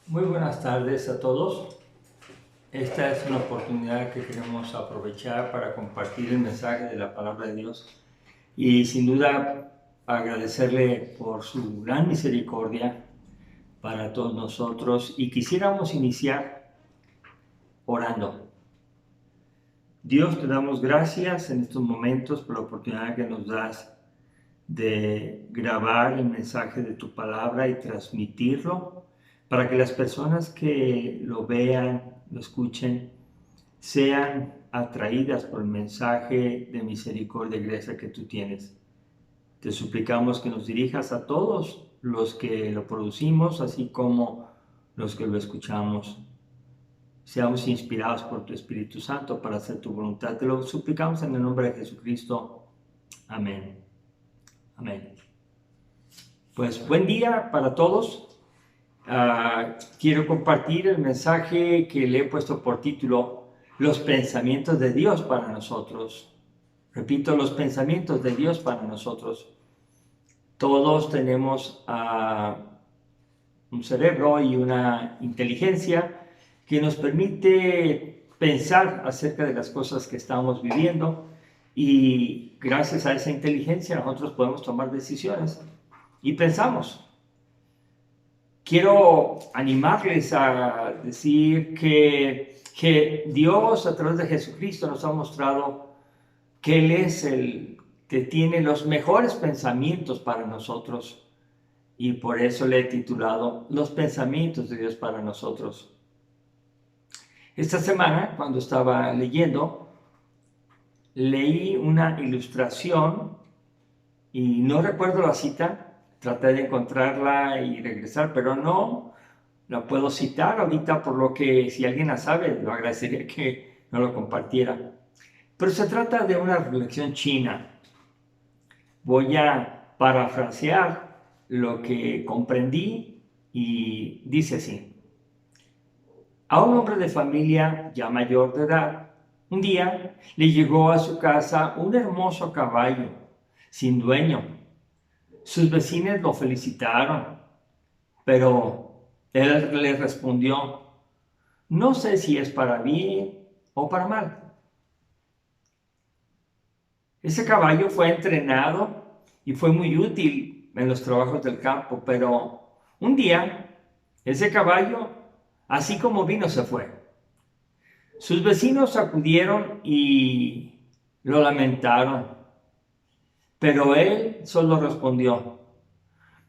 Muy buenas tardes a todos. Esta es una oportunidad que queremos aprovechar para compartir el mensaje de la palabra de Dios y sin duda agradecerle por su gran misericordia para todos nosotros y quisiéramos iniciar orando. Dios, te damos gracias en estos momentos por la oportunidad que nos das de grabar el mensaje de tu palabra y transmitirlo para que las personas que lo vean, lo escuchen, sean atraídas por el mensaje de misericordia y gracia que tú tienes. Te suplicamos que nos dirijas a todos los que lo producimos, así como los que lo escuchamos. Seamos inspirados por tu Espíritu Santo para hacer tu voluntad. Te lo suplicamos en el nombre de Jesucristo. Amén. Amén. Pues buen día para todos. Quiero compartir el mensaje que le he puesto por título Los pensamientos de Dios para nosotros. Repito, los pensamientos de Dios para nosotros. Todos tenemos un cerebro y una inteligencia que nos permite pensar acerca de las cosas que estamos viviendo y gracias a esa inteligencia nosotros podemos tomar decisiones y pensamos. Quiero animarles a decir que Dios a través de Jesucristo nos ha mostrado que Él es el que tiene los mejores pensamientos para nosotros y por eso le he titulado Los pensamientos de Dios para nosotros. Esta semana, cuando estaba leyendo, leí una ilustración y no recuerdo la cita. Traté de encontrarla y regresar, pero no la puedo citar ahorita, por lo que si alguien la sabe, lo agradecería que no lo compartiera. Pero se trata de una reflexión china. Voy a parafrasear lo que comprendí y dice así. A un hombre de familia ya mayor de edad, un día le llegó a su casa un hermoso caballo, sin dueño. Sus vecinos lo felicitaron, pero él les respondió, no sé si es para bien o para mal. Ese caballo fue entrenado y fue muy útil en los trabajos del campo, pero un día ese caballo, así como vino, se fue. Sus vecinos acudieron y lo lamentaron, pero él solo respondió,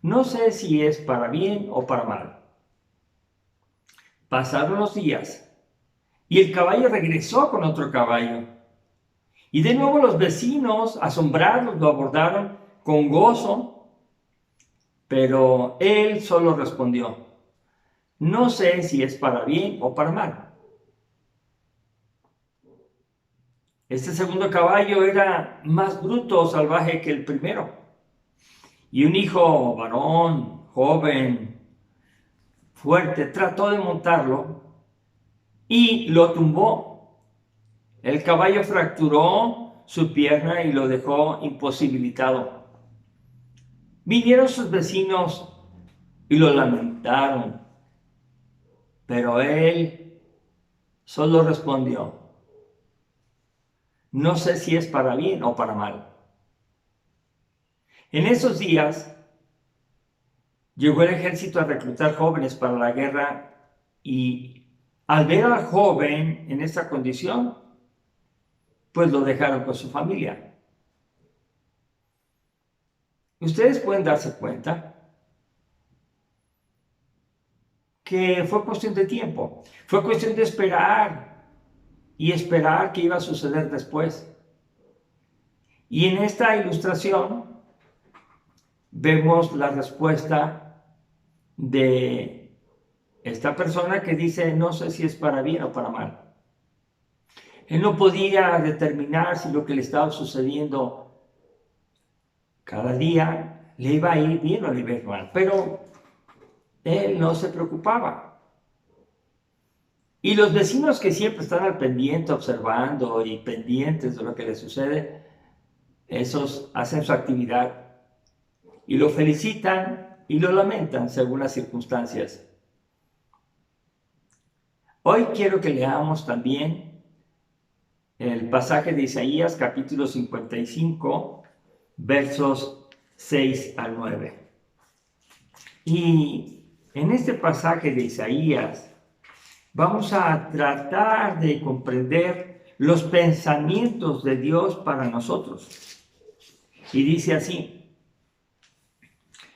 no sé si es para bien o para mal. Pasaron los días y el caballo regresó con otro caballo. Y de nuevo los vecinos, asombrados, lo abordaron con gozo, pero él solo respondió, no sé si es para bien o para mal. Este segundo caballo era más bruto o salvaje que el primero. Y un hijo varón, joven, fuerte, trató de montarlo y lo tumbó. El caballo fracturó su pierna y lo dejó imposibilitado. Vinieron sus vecinos y lo lamentaron, pero él solo respondió, no sé si es para bien o para mal. En esos días llegó el ejército a reclutar jóvenes para la guerra y al ver al joven en esta condición, pues lo dejaron con su familia. Ustedes pueden darse cuenta que fue cuestión de tiempo, fue cuestión de esperar y esperar qué iba a suceder después. Y en esta ilustración vemos la respuesta de esta persona que dice, no sé si es para bien o para mal. Él no podía determinar si lo que le estaba sucediendo cada día le iba a ir bien o le iba a ir mal, pero él no se preocupaba. Y los vecinos que siempre están al pendiente, observando y pendientes de lo que le sucede, esos hacen su actividad y lo felicitan y lo lamentan según las circunstancias. Hoy quiero que leamos también el pasaje de Isaías, capítulo 55, versos 6 al 9. Y en este pasaje de Isaías vamos a tratar de comprender los pensamientos de Dios para nosotros. Y dice así,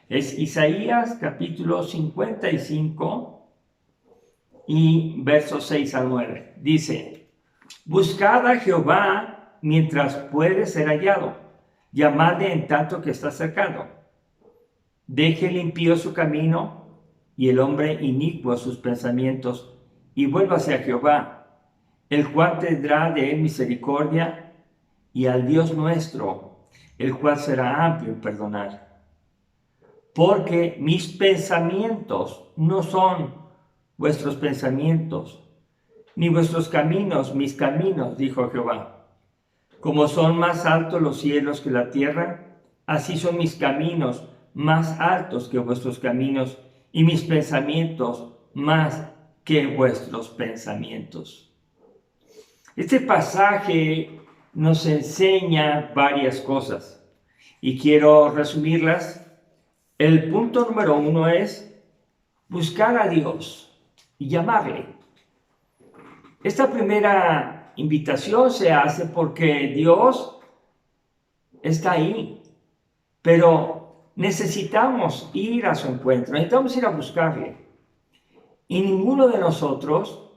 es Isaías capítulo 55 y versos 6 al 9. Dice, buscad a Jehová mientras puede ser hallado, llamadle en tanto que está cercano. Deje el impío su camino y el hombre inicuo sus pensamientos, y vuélvase a Jehová, el cual tendrá de él misericordia, y al Dios nuestro, el cual será amplio en perdonar. Porque mis pensamientos no son vuestros pensamientos, ni vuestros caminos mis caminos, dijo Jehová. Como son más altos los cielos que la tierra, así son mis caminos más altos que vuestros caminos, y mis pensamientos más que vuestros pensamientos. Este pasaje nos enseña varias cosas y quiero resumirlas. El punto número 1 es buscar a Dios y llamarle. Esta primera invitación se hace porque Dios está ahí, pero necesitamos ir a su encuentro, necesitamos ir a buscarle. Y ninguno de nosotros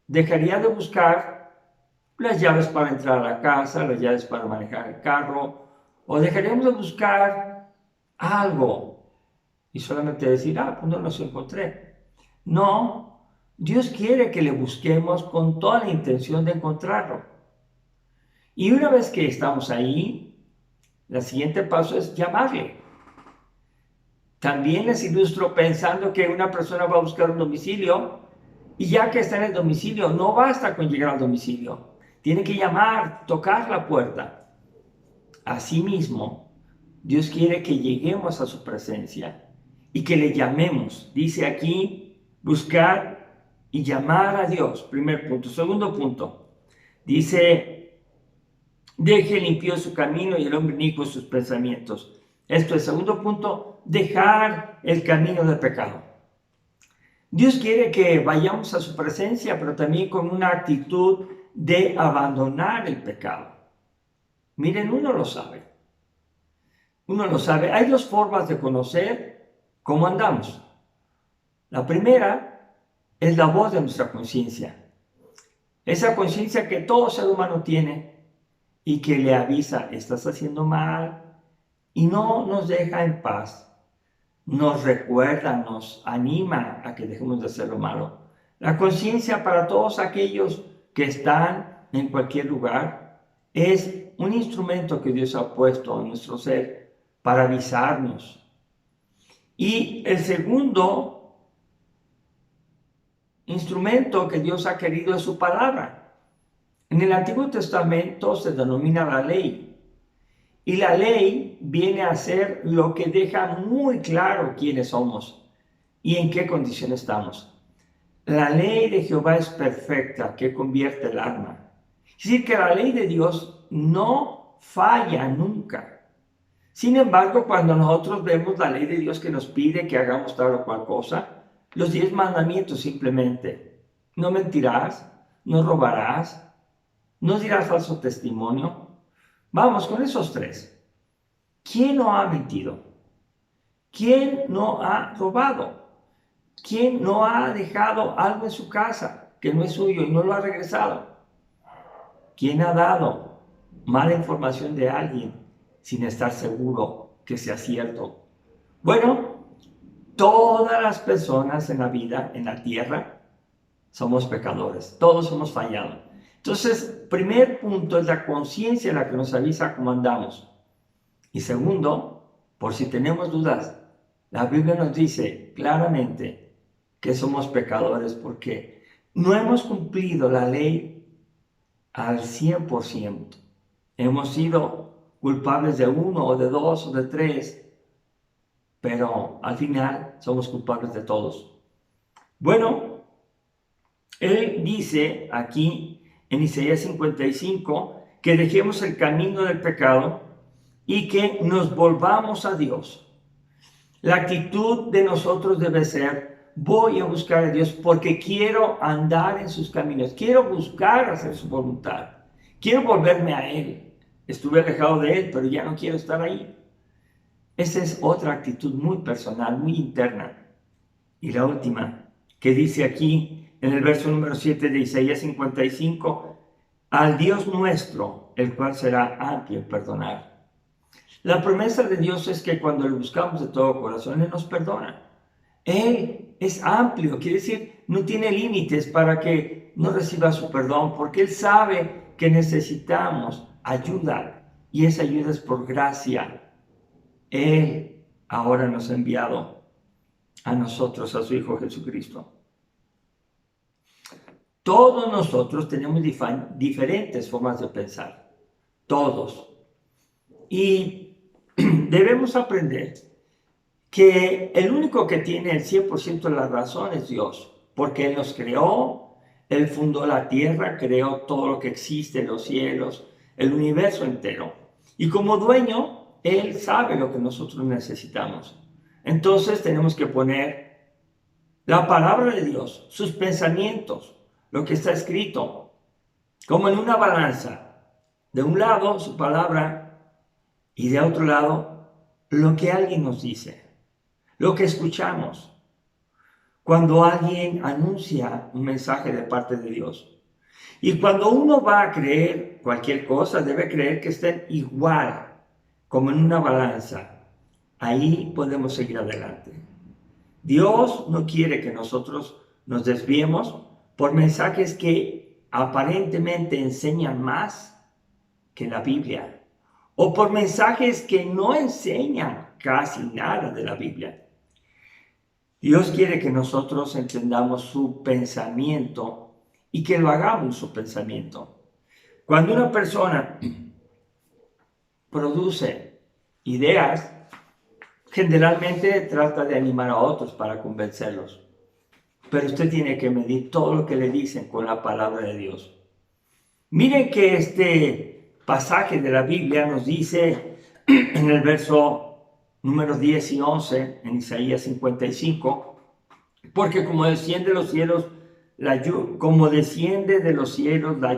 dejaría de buscar las llaves para entrar a la casa, las llaves para manejar el carro, o dejaríamos de buscar algo y solamente decir, pues no los encontré. No, Dios quiere que le busquemos con toda la intención de encontrarlo. Y una vez que estamos ahí, el siguiente paso es llamarle. También les ilustro pensando que una persona va a buscar un domicilio y ya que está en el domicilio, no basta con llegar al domicilio. Tiene que llamar, tocar la puerta. Asimismo, Dios quiere que lleguemos a su presencia y que le llamemos. Dice aquí, buscar y llamar a Dios. Primer punto. Segundo punto. Dice, deje limpio su camino y el hombre inicuo sus pensamientos. Esto es, segundo punto, dejar el camino del pecado. Dios quiere que vayamos a su presencia, pero también con una actitud de abandonar el pecado. Miren, uno lo sabe. Uno lo sabe. Hay dos formas de conocer cómo andamos. La primera es la voz de nuestra conciencia. Esa conciencia que todo ser humano tiene y que le avisa, estás haciendo mal, y no nos deja en paz. Nos recuerda, nos anima a que dejemos de hacer lo malo. La conciencia para todos aquellos que están en cualquier lugar es un instrumento que Dios ha puesto en nuestro ser para avisarnos. Y el segundo instrumento que Dios ha querido es su palabra. En el Antiguo Testamento se denomina la ley. Y la ley viene a ser lo que deja muy claro quiénes somos y en qué condición estamos. La ley de Jehová es perfecta, que convierte el alma. Es decir, que la ley de Dios no falla nunca. Sin embargo, cuando nosotros vemos la ley de Dios que nos pide que hagamos tal o cual cosa, los 10 mandamientos simplemente, no mentirás, no robarás, no dirás falso testimonio. Vamos con esos 3. ¿Quién no ha mentido? ¿Quién no ha robado? ¿Quién no ha dejado algo en su casa que no es suyo y no lo ha regresado? ¿Quién ha dado mala información de alguien sin estar seguro que sea cierto? Bueno, todas las personas en la vida, en la tierra, somos pecadores. Todos hemos fallado. Entonces, primer punto es la conciencia la que nos avisa cómo andamos. Y segundo, por si tenemos dudas, la Biblia nos dice claramente que somos pecadores porque no hemos cumplido la ley al 100%. Hemos sido culpables de 1 o de 2 o de 3, pero al final somos culpables de todos. Bueno, Él dice aquí en Isaías 55 que dejemos el camino del pecado y que nos volvamos a Dios. La actitud de nosotros debe ser: voy a buscar a Dios porque quiero andar en sus caminos, quiero buscar hacer su voluntad, quiero volverme a Él. Estuve alejado de Él, pero ya no quiero estar ahí. Esa es otra actitud muy personal, muy interna. Y la última, que dice aquí en el verso número 7 de Isaías 55, al Dios nuestro, el cual será amplio en perdonar. La promesa de Dios es que cuando le buscamos de todo corazón, Él nos perdona. Él es amplio, quiere decir, no tiene límites para que no reciba su perdón, porque Él sabe que necesitamos ayuda, y esa ayuda es por gracia. Él ahora nos ha enviado a nosotros, a su Hijo Jesucristo. Todos nosotros tenemos diferentes formas de pensar, todos. Y debemos aprender que el único que tiene el 100% de la razón es Dios, porque Él nos creó, Él fundó la tierra, creó todo lo que existe, los cielos, el universo entero. Y como dueño, Él sabe lo que nosotros necesitamos. Entonces tenemos que poner la palabra de Dios, sus pensamientos, lo que está escrito, como en una balanza. De un lado su palabra y de otro lado lo que alguien nos dice, lo que escuchamos. Cuando alguien anuncia un mensaje de parte de Dios. Y cuando uno va a creer cualquier cosa, debe creer que estén igual, como en una balanza. Ahí podemos seguir adelante. Dios no quiere que nosotros nos desviemos por mensajes que aparentemente enseñan más que la Biblia, o por mensajes que no enseñan casi nada de la Biblia. Dios quiere que nosotros entendamos su pensamiento y que lo hagamos su pensamiento. Cuando una persona produce ideas, generalmente trata de animar a otros para convencerlos. Pero usted tiene que medir todo lo que le dicen con la palabra de Dios. Miren que este pasaje de la Biblia nos dice en el verso número 10 y 11, en Isaías 55, porque como desciende de los cielos la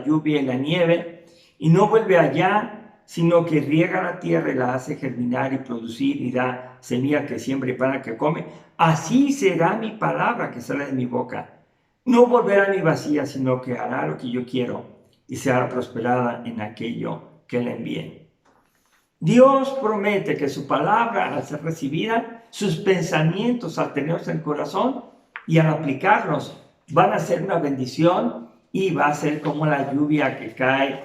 lluvia y la nieve, y no vuelve allá, sino que riega la tierra y la hace germinar y producir y da semilla que siembra y pan que come, así será mi palabra que sale de mi boca. No volverá ni vacía, sino que hará lo que yo quiero y será prosperada en aquello que le envíe. Dios promete que su palabra, al ser recibida, sus pensamientos al tenerlos en el corazón y al aplicarlos, van a ser una bendición y va a ser como la lluvia que cae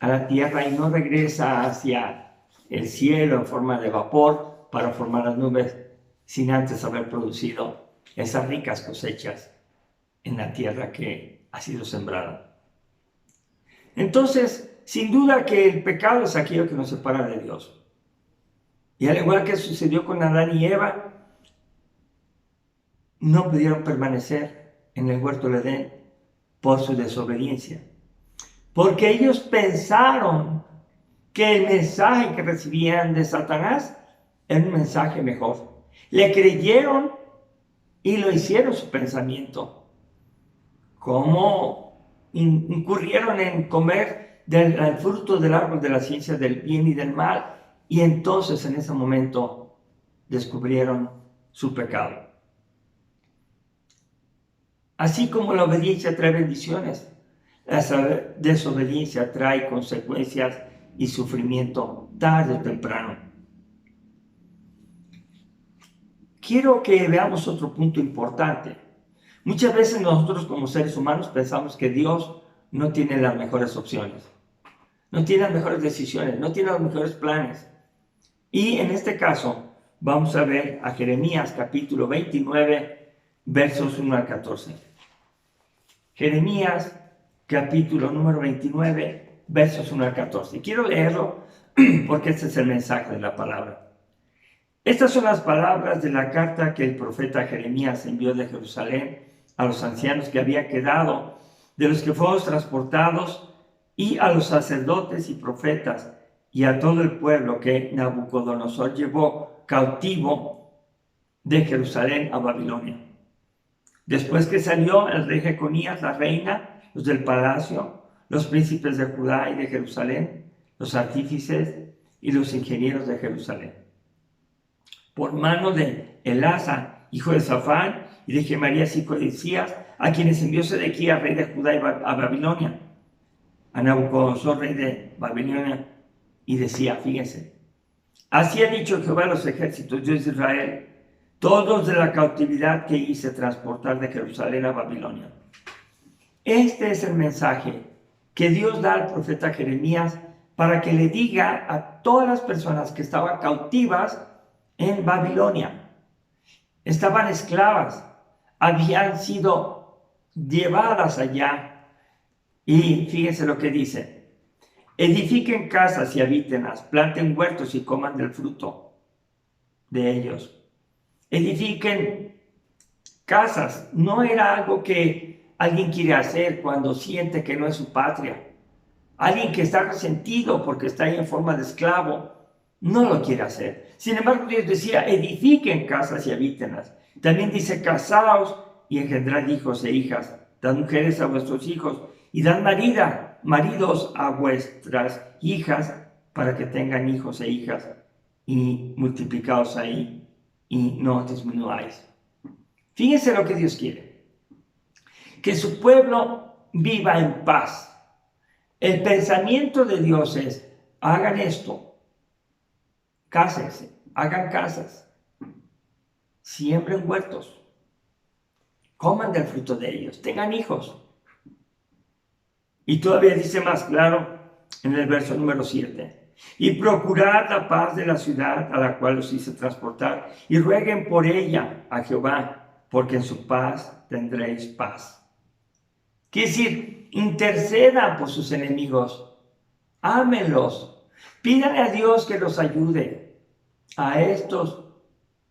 a la tierra y no regresa hacia el cielo en forma de vapor para formar las nubes, sin antes haber producido esas ricas cosechas en la tierra que ha sido sembrada. Entonces, sin duda que el pecado es aquello que nos separa de Dios. Y al igual que sucedió con Adán y Eva, no pudieron permanecer en el huerto del Edén por su desobediencia. Porque ellos pensaron que el mensaje que recibían de Satanás era un mensaje mejor. Le creyeron y lo hicieron su pensamiento. ¿Cómo incurrieron en comer del fruto del árbol de la ciencia del bien y del mal? Y entonces en ese momento descubrieron su pecado. Así como la obediencia trae bendiciones, la desobediencia trae consecuencias y sufrimiento tarde o temprano. Quiero que veamos otro punto importante. Muchas veces nosotros como seres humanos pensamos que Dios no tiene las mejores opciones, no tiene las mejores decisiones, no tiene los mejores planes. Y en este caso vamos a ver a Jeremías capítulo 29, versos 1 al 14. Jeremías capítulo número 29, versos 1 al 14. Quiero leerlo porque este es el mensaje de la palabra. Estas son las palabras de la carta que el profeta Jeremías envió de Jerusalén a los ancianos que había quedado, de los que fuimos transportados, y a los sacerdotes y profetas, y a todo el pueblo que Nabucodonosor llevó cautivo de Jerusalén a Babilonia. Después que salió el rey Jeconías, la reina, los del palacio, los príncipes de Judá y de Jerusalén, los artífices y los ingenieros de Jerusalén, por mano de Elasa, hijo de Safán, y de Gemarías, hijo de Hilcías, a quienes envió Sedequías, rey de Judá, a Babilonia, a Nabucodonosor, rey de Babilonia, y decía, fíjense, así ha dicho Jehová a los ejércitos, Dios de Israel, todos de la cautividad que hice transportar de Jerusalén a Babilonia. Este es el mensaje que Dios da al profeta Jeremías para que le diga a todas las personas que estaban cautivas en Babilonia. Estaban esclavas, habían sido llevadas allá. Y fíjense lo que dice: edifiquen casas y habítenlas, planten huertos y coman del fruto de ellos. Edifiquen casas. No era algo que alguien quiere hacer cuando siente que no es su patria. Alguien que está resentido porque está ahí en forma de esclavo, no lo quiere hacer. Sin embargo, Dios decía, edifiquen casas y habítenlas. También dice, casaos y engendrad hijos e hijas, dad mujeres a vuestros hijos y dad maridos a vuestras hijas para que tengan hijos e hijas y multiplicaos ahí y no disminuyáis. Fíjense lo que Dios quiere: que su pueblo viva en paz. El pensamiento de Dios es, hagan esto, cásense, hagan casas, siembren huertos, coman del fruto de ellos, tengan hijos. Y todavía dice más claro en el verso número 7. Y procurad la paz de la ciudad a la cual os hice transportar, y rueguen por ella a Jehová, porque en su paz tendréis paz. Quiere decir, intercedan por sus enemigos, ámenlos, pídanle a Dios que los ayude a estos,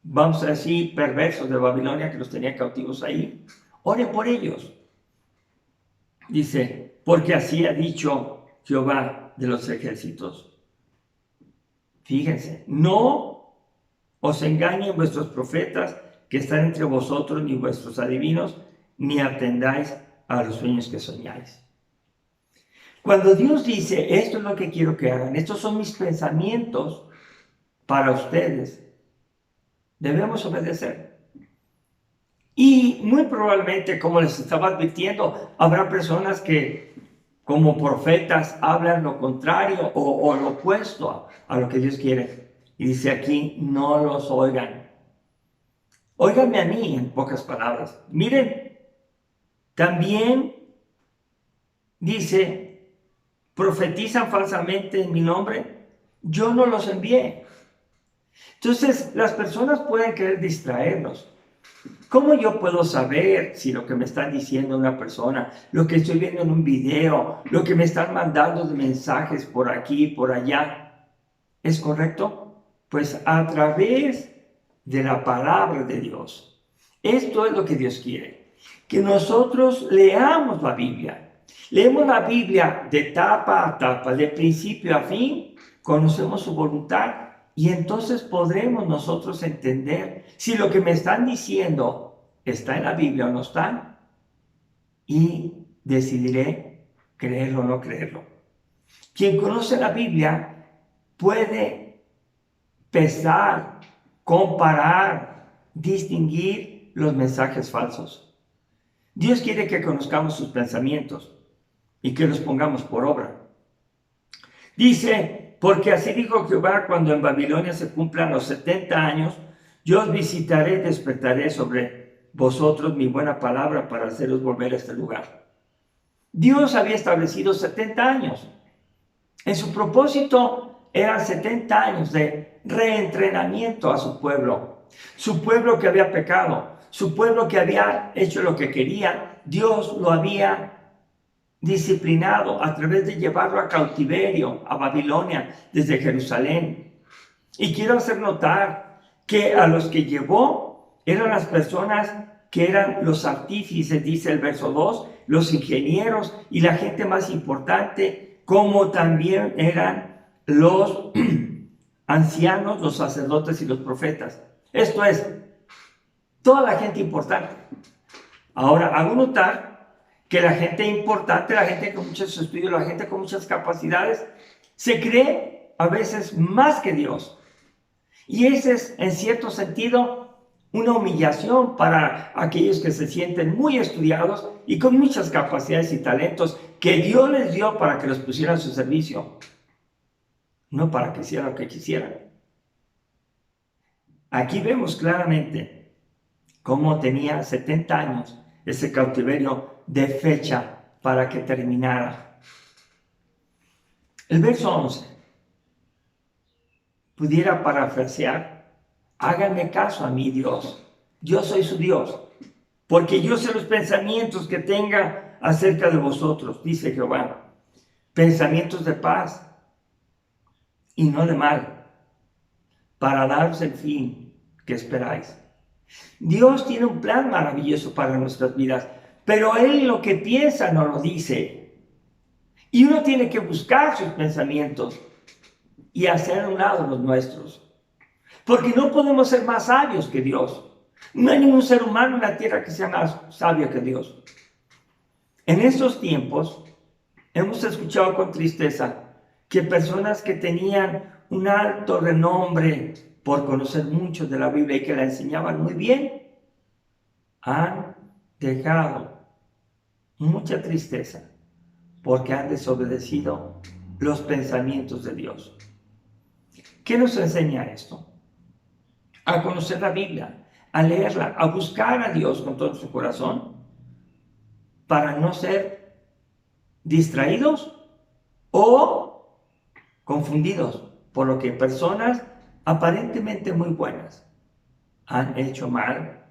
vamos a decir, perversos de Babilonia que los tenía cautivos ahí. Oren por ellos. Dice, porque así ha dicho Jehová de los ejércitos. Fíjense, no os engañen vuestros profetas que están entre vosotros, ni vuestros adivinos, ni atendáis a los sueños que soñáis. Cuando Dios dice, esto es lo que quiero que hagan, estos son mis pensamientos para ustedes, debemos obedecer. Y muy probablemente, como les estaba advirtiendo, habrá personas que como profetas hablan lo contrario o lo opuesto a lo que Dios quiere. Y dice aquí, no los oigan. Óiganme a mí, en pocas palabras. Miren, también dice, profetizan falsamente en mi nombre, yo no los envié. Entonces, las personas pueden querer distraernos. ¿Cómo yo puedo saber si lo que me están diciendo una persona, lo que estoy viendo en un video, lo que me están mandando de mensajes por aquí y por allá, es correcto? Pues a través de la palabra de Dios. Esto es lo que Dios quiere, que nosotros leamos la Biblia. Leemos la Biblia de tapa a tapa, de principio a fin, conocemos su voluntad. Y entonces podremos nosotros entender si lo que me están diciendo está en la Biblia o no está. Y decidiré creerlo o no creerlo. Quien conoce la Biblia puede pesar, comparar, distinguir los mensajes falsos. Dios quiere que conozcamos sus pensamientos y que los pongamos por obra. Dice, porque así dijo Jehová, cuando en Babilonia se cumplan los 70 años, yo os visitaré y despertaré sobre vosotros mi buena palabra para haceros volver a este lugar. Dios había establecido 70 años. En su propósito eran 70 años de reentrenamiento a su pueblo que había pecado, su pueblo que había hecho lo que quería. Dios lo había disciplinado a través de llevarlo a cautiverio, a Babilonia, desde Jerusalén. Y quiero hacer notar que a los que llevó eran las personas que eran los artífices, dice el verso 2, los ingenieros y la gente más importante, como también eran los ancianos, los sacerdotes y los profetas. Esto es, toda la gente importante. Ahora, hago notar que la gente importante, la gente con muchos estudios, la gente con muchas capacidades, se cree a veces más que Dios. Y ese es, en cierto sentido, una humillación para aquellos que se sienten muy estudiados y con muchas capacidades y talentos que Dios les dio para que los pusieran a su servicio, no para que hicieran lo que quisieran. Aquí vemos claramente cómo tenía 70 años ese cautiverio de fecha para que terminara. El verso 11 pudiera parafrasear: háganme caso a mí, Dios. Yo soy su Dios, porque yo sé los pensamientos que tenga acerca de vosotros, dice Jehová. Pensamientos de paz y no de mal, para daros el fin que esperáis. Dios tiene un plan maravilloso para nuestras vidas, pero Él lo que piensa no lo dice. Y uno tiene que buscar sus pensamientos y hacer a un lado los nuestros. Porque no podemos ser más sabios que Dios. No hay ningún ser humano en la tierra que sea más sabio que Dios. En estos tiempos hemos escuchado con tristeza que personas que tenían un alto renombre por conocer mucho de la Biblia y que la enseñaban muy bien, han dejado mucha tristeza porque han desobedecido los pensamientos de Dios. ¿Qué nos enseña esto? A conocer la Biblia, a leerla, a buscar a Dios con todo su corazón, para no ser distraídos o confundidos por lo que personas aparentemente muy buenas han hecho mal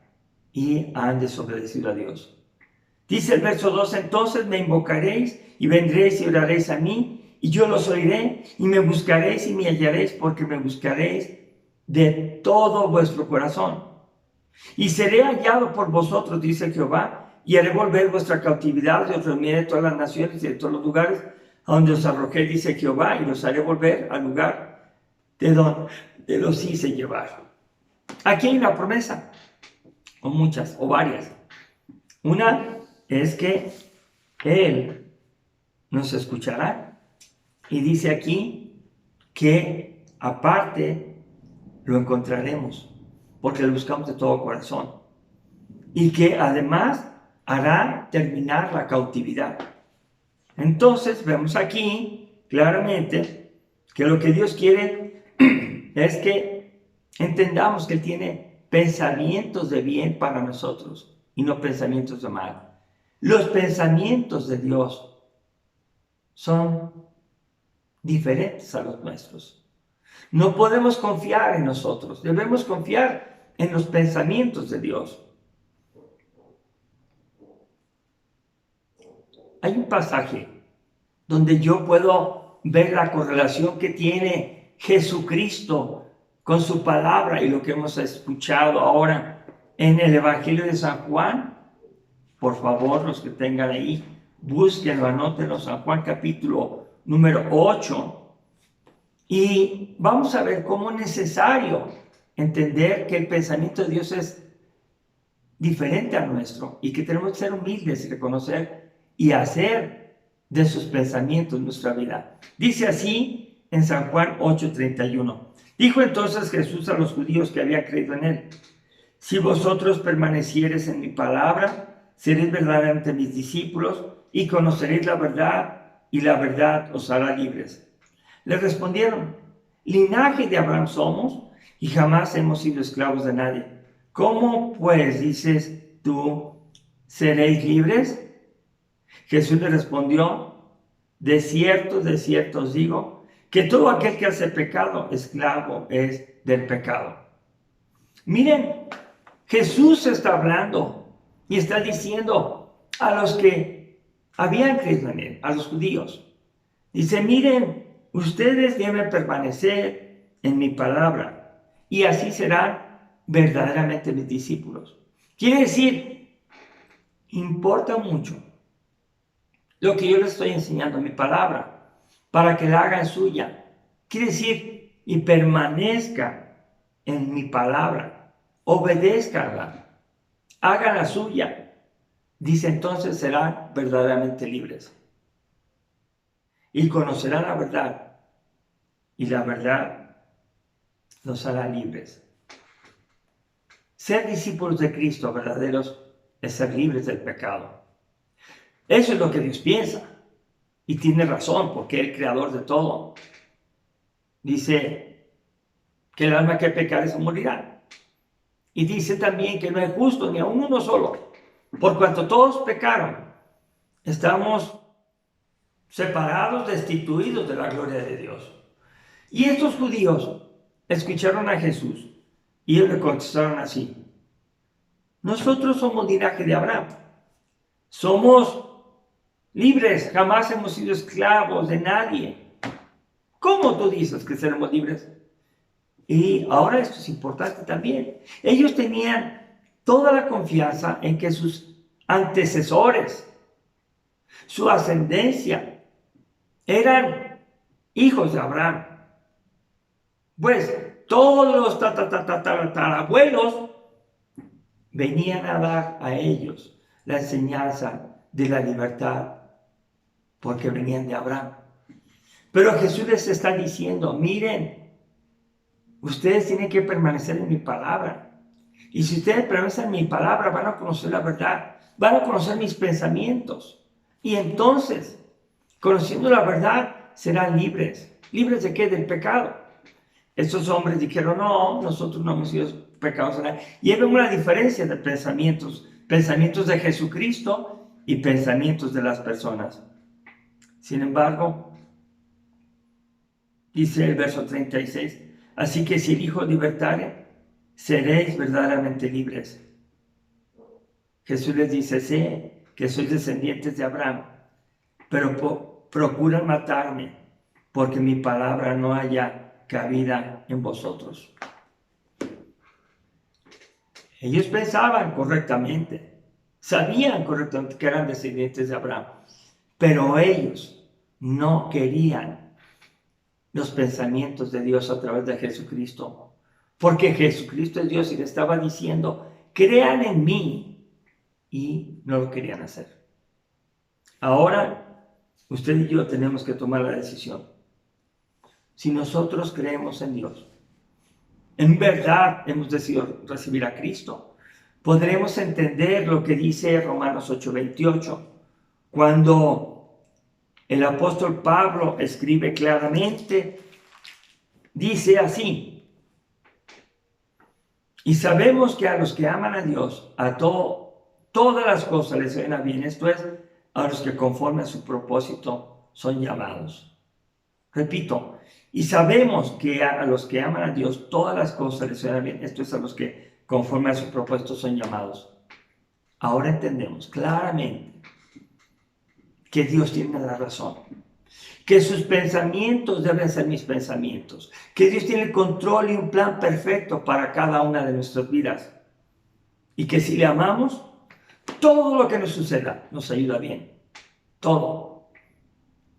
y han desobedecido a Dios. Dice el verso 2, entonces me invocaréis y vendréis y oraréis a mí, y yo los oiré, y me buscaréis y me hallaréis, porque me buscaréis de todo vuestro corazón. Y seré hallado por vosotros, dice Jehová, y haré volver vuestra cautividad, y os reuniré de todas las naciones y de todos los lugares a donde os arrojé, dice Jehová, y los haré volver al lugar de donde los hice llevar. Aquí hay una promesa, o muchas, o varias. Una es que Él nos escuchará, y dice aquí que aparte lo encontraremos, porque lo buscamos de todo corazón, y que además hará terminar la cautividad. Entonces vemos aquí claramente que lo que Dios quiere es que entendamos que Él tiene pensamientos de bien para nosotros y no pensamientos de mal. Los pensamientos de Dios son diferentes a los nuestros. No podemos confiar en nosotros, debemos confiar en los pensamientos de Dios. Hay un pasaje donde yo puedo ver la correlación que tiene Jesucristo con su palabra y lo que hemos escuchado ahora en el Evangelio de San Juan. Por favor, los que tengan ahí, búsquenlo, anótenlo, San Juan capítulo número 8. Y vamos a ver cómo es necesario entender que el pensamiento de Dios es diferente al nuestro y que tenemos que ser humildes y reconocer y hacer de sus pensamientos nuestra vida. Dice así en San Juan 8:31. Dijo entonces Jesús a los judíos que habían creído en Él: si vosotros permaneciereis en mi palabra, seréis verdaderamente mis discípulos y conoceréis la verdad, y la verdad os hará libres. Le respondieron: linaje de Abraham somos y jamás hemos sido esclavos de nadie. ¿Cómo pues dices tú, seréis libres? Jesús le respondió: de cierto os digo, que todo aquel que hace pecado, esclavo es del pecado. Miren, Jesús está hablando y está diciendo a los que habían creído en Él, a los judíos. Dice, miren, ustedes deben permanecer en mi palabra y así serán verdaderamente mis discípulos. Quiere decir, importa mucho lo que yo les estoy enseñando en mi palabra, para que la hagan suya. Quiere decir, y permanezca en mi palabra, obedézcanla, hagan la suya. Dice, entonces serán verdaderamente libres. Y conocerán la verdad, y la verdad los hará libres. Ser discípulos de Cristo verdaderos es ser libres del pecado. Eso es lo que Dios piensa. Y tiene razón, porque es el creador de todo. Dice que el alma que pecare se morirá. Y dice también que no es justo ni a uno solo. Por cuanto todos pecaron, estamos separados, destituidos de la gloria de Dios. Y estos judíos escucharon a Jesús y ellos le contestaron así: nosotros somos linaje de Abraham, somos libres, jamás hemos sido esclavos de nadie. ¿Cómo tú dices que seremos libres? Y ahora esto es importante también. Ellos tenían toda la confianza en que sus antecesores, su ascendencia, eran hijos de Abraham. Pues todos los tatarabuelos venían a dar a ellos la enseñanza de la libertad, porque venían de Abraham. Pero Jesús les está diciendo, miren, ustedes tienen que permanecer en mi palabra. Y si ustedes permanecen en mi palabra, van a conocer la verdad, van a conocer mis pensamientos. Y entonces, conociendo la verdad, serán libres. ¿Libres de qué? Del pecado. Estos hombres dijeron, no, nosotros no hemos sido pecados. Y hay una diferencia de pensamientos. Pensamientos de Jesucristo y pensamientos de las personas. Sin embargo, dice el verso 36, así que si el Hijo libertare, seréis verdaderamente libres. Jesús les dice, sé que sois descendientes de Abraham, pero procuran matarme, porque mi palabra no haya cabida en vosotros. Ellos pensaban correctamente, sabían correctamente que eran descendientes de Abraham, pero ellos no querían los pensamientos de Dios a través de Jesucristo, porque Jesucristo es Dios y le estaba diciendo, crean en mí, y no lo querían hacer. Ahora, usted y yo tenemos que tomar la decisión. Si nosotros creemos en Dios, en verdad hemos decidido recibir a Cristo, podremos entender lo que dice Romanos 8:28, cuando el apóstol Pablo escribe claramente, dice así, y sabemos que a los que aman a Dios, a todas las cosas les ven a bien, esto es, a los que conforme a su propósito son llamados. Repito, y sabemos que a los que aman a Dios, todas las cosas les ven a bien, esto es, a los que conforme a su propósito son llamados. Ahora entendemos claramente que Dios tiene la razón, que sus pensamientos deben ser mis pensamientos, que Dios tiene el control y un plan perfecto para cada una de nuestras vidas, y que si le amamos, todo lo que nos suceda nos ayuda bien, todo,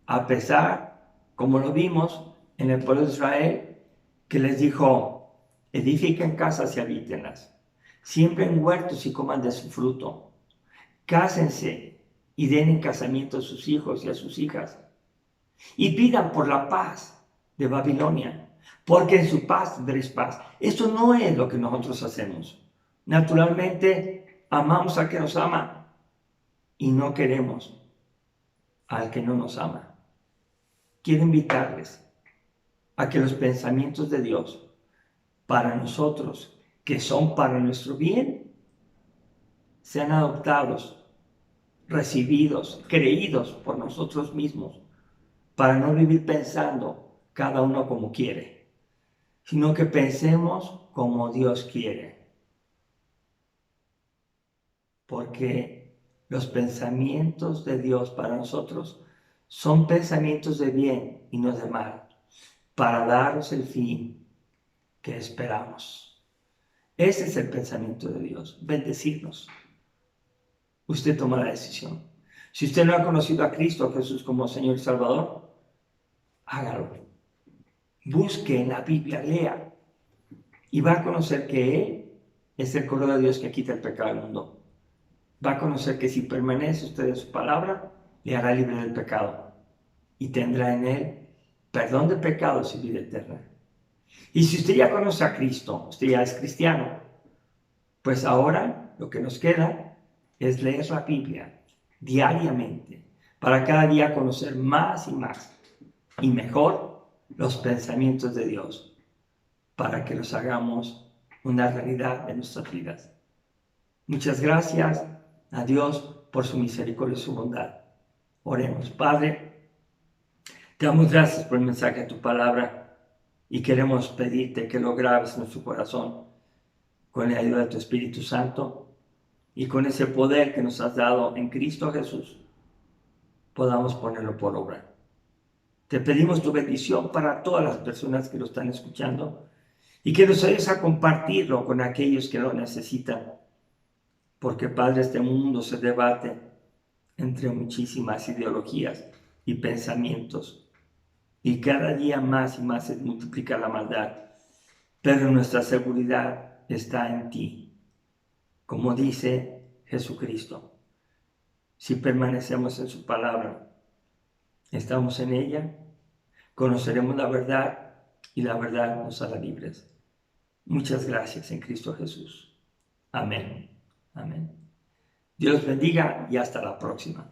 a pesar, como lo vimos en el pueblo de Israel, que les dijo, edifiquen casas y habítenlas, siembren huertos y coman de su fruto, cásense y den en casamiento a sus hijos y a sus hijas, y pidan por la paz de Babilonia, porque en su paz tendréis paz. Eso no es lo que nosotros hacemos. Naturalmente, amamos al que nos ama y no queremos al que no nos ama. Quiero invitarles a que los pensamientos de Dios para nosotros, que son para nuestro bien, sean adoptados, recibidos, creídos por nosotros mismos, para no vivir pensando cada uno como quiere, sino que pensemos como Dios quiere. Porque los pensamientos de Dios para nosotros son pensamientos de bien y no de mal, para daros el fin que esperamos. Ese es el pensamiento de Dios, bendecirnos. Usted toma la decisión. Si usted no ha conocido a Cristo Jesús como Señor y Salvador, hágalo. Busque en la Biblia, lea, y va a conocer que Él es el Cordero de Dios que quita el pecado del mundo. Va a conocer que si permanece usted en su palabra, le hará libre del pecado y tendrá en Él perdón de pecados y vida eterna. Y si usted ya conoce a Cristo, usted ya es cristiano, pues ahora lo que nos queda es leer la Biblia diariamente para cada día conocer más y mejor los pensamientos de Dios, para que los hagamos una realidad en nuestras vidas. Muchas gracias a Dios por su misericordia y su bondad. Oremos. Padre, te damos gracias por el mensaje de tu palabra y queremos pedirte que lo grabes en nuestro corazón con la ayuda de tu Espíritu Santo y con ese poder que nos has dado en Cristo Jesús, podamos ponerlo por obra. Te pedimos tu bendición para todas las personas que lo están escuchando y que nos ayudes a compartirlo con aquellos que lo necesitan. Porque, Padre, este mundo se debate entre muchísimas ideologías y pensamientos. Y cada día más y más se multiplica la maldad. Pero nuestra seguridad está en ti. Como dice Jesucristo, si permanecemos en su palabra, estamos en ella, conoceremos la verdad y la verdad nos hará libres. Muchas gracias en Cristo Jesús. Amén. Amén. Dios bendiga y hasta la próxima.